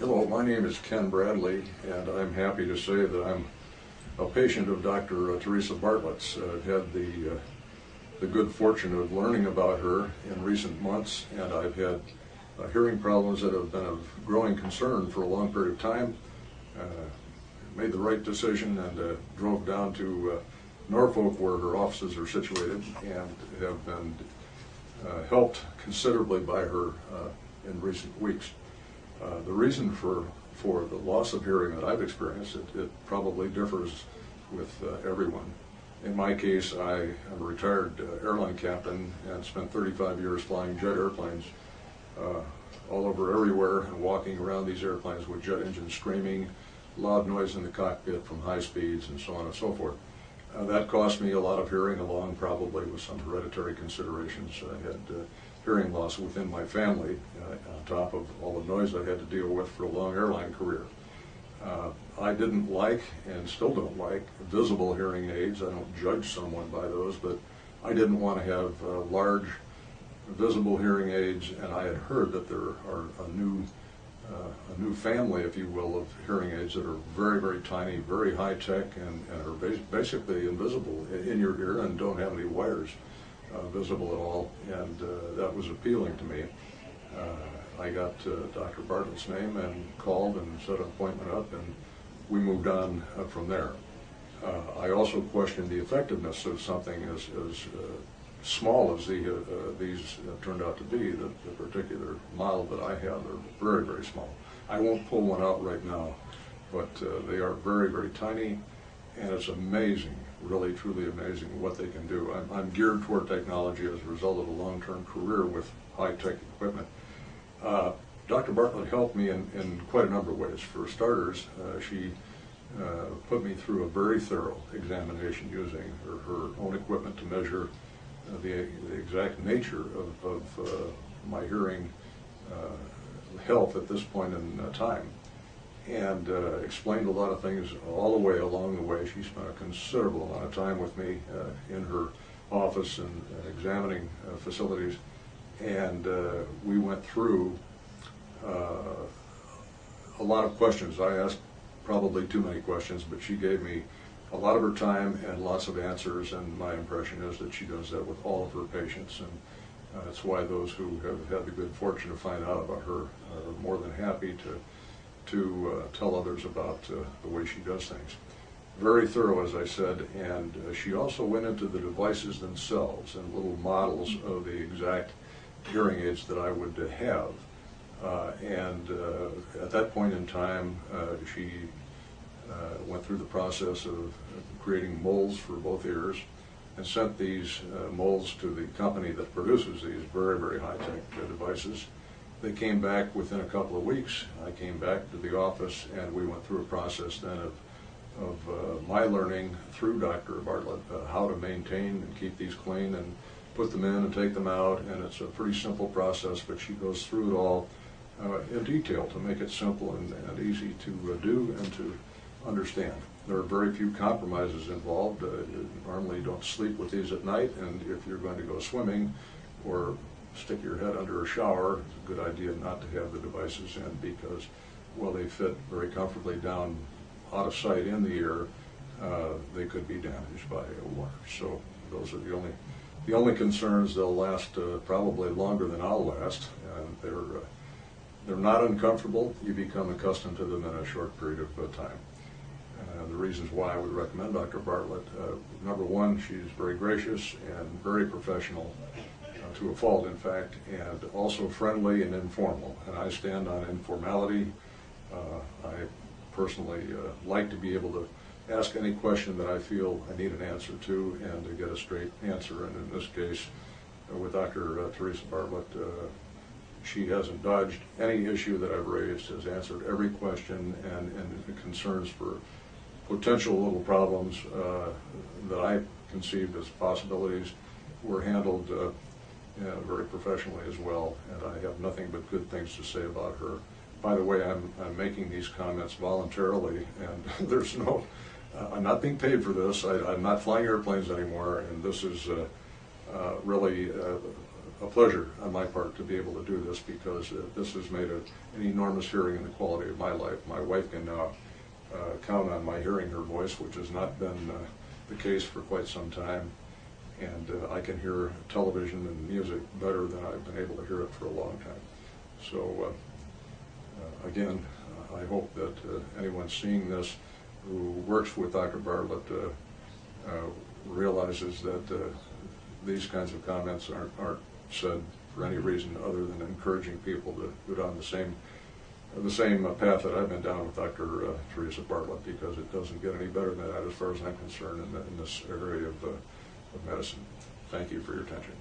Hello, my name is Ken Bradley, and I'm happy to say that I'm a patient of Dr. Theresa Bartlett's. I've had the good fortune of learning about her in recent months, and I've had hearing problems that have been of growing concern for a long period of time. Made the right decision and drove down to Norfolk, where her offices are situated, and have been helped considerably by her in recent weeks. The reason for the loss of hearing that I've experienced, it probably differs with everyone. In my case, I am a retired airline captain and spent 35 years flying jet airplanes all over everywhere and walking around these airplanes with jet engines screaming, loud noise in the cockpit from high speeds, and so on and so forth. That cost me a lot of hearing, along probably with some hereditary considerations. I had hearing loss within my family, on top of all the noise I had to deal with for a long airline career. I didn't like, and still don't like, visible hearing aids. I don't judge someone by those, but I didn't want to have large visible hearing aids, and I had heard that there are a new family, if you will, of hearing aids that are very, very tiny, very high tech, and are basically invisible in your ear and don't have any wires visible at all, and that was appealing to me. I got Dr. Bartlett's name and called and set an appointment up, and we moved on from there. I also questioned the effectiveness of something as small as these turned out to be. The particular model that I have, they're very, very small. I won't pull one out right now, but they are very, very tiny, and it's amazing, really, truly amazing what they can do. I'm geared toward technology as a result of a long-term career with high-tech equipment. Dr. Bartlett helped me in quite a number of ways. For starters, she put me through a very thorough examination using her own equipment to measure the exact nature of my hearing health at this point in time, and explained a lot of things all the way along the way. She spent a considerable amount of time with me in her office and examining facilities, and we went through a lot of questions. I asked probably too many questions, but she gave me a lot of her time and lots of answers, and my impression is that she does that with all of her patients, and that's why those who have had the good fortune to find out about her are more than happy to tell others about the way she does things. Very thorough, as I said, and she also went into the devices themselves and little models of the exact hearing aids that I would have. And at that point in time, she went through the process of creating molds for both ears and sent these molds to the company that produces these very, very high-tech devices. They came back within a couple of weeks. I came back to the office, and we went through a process then of my learning through Dr. Bartlett how to maintain and keep these clean and put them in and take them out, and it's a pretty simple process, but she goes through it all in detail to make it simple and easy to do and to understand. There are very few compromises involved. You normally don't sleep with these at night, and if you're going to go swimming or stick your head under a shower, it's a good idea not to have the devices in, because while they fit very comfortably down out of sight in the ear, they could be damaged by water. So those are the only concerns. They'll last probably longer than I'll last. They're not uncomfortable. You become accustomed to them in a short period of time. The reasons why I would recommend Dr. Bartlett: number one, she's very gracious and very professional, to a fault, in fact, and also friendly and informal. And I stand on informality. I personally like to be able to ask any question that I feel I need an answer to, and to get a straight answer. And in this case, with Dr. Theresa Bartlett, she hasn't dodged any issue that I've raised, has answered every question, and the concerns for potential little problems that I conceived as possibilities were handled very professionally as well, and I have nothing but good things to say about her. By the way, I'm making these comments voluntarily, and there's no, I'm not being paid for this. I'm not flying airplanes anymore, and this is really a pleasure on my part to be able to do this, because this has made an enormous hearing in the quality of my life. My wife can now count on my hearing her voice, which has not been the case for quite some time, and I can hear television and music better than I've been able to hear it for a long time. So again, I hope that anyone seeing this who works with Dr. Bartlett realizes that these kinds of comments aren't said for any reason other than encouraging people to go down the same path that I've been down with Dr. Theresa Bartlett, because it doesn't get any better than that as far as I'm concerned in this area of medicine. Thank you for your attention.